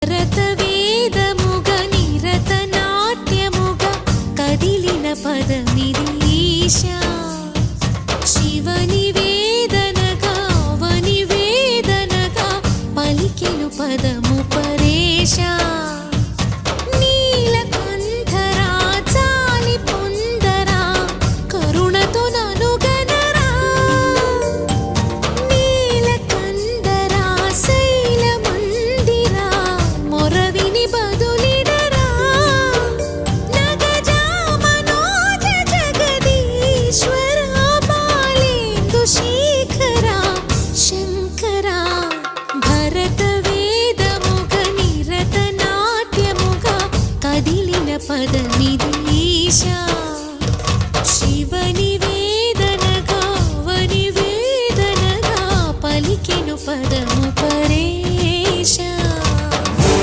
రతవేదముగ నిరత నాట్యముగ కదిలిన పదమిది ఈశా శివని వేదనగా అవని వేదనగా పలికెను పదము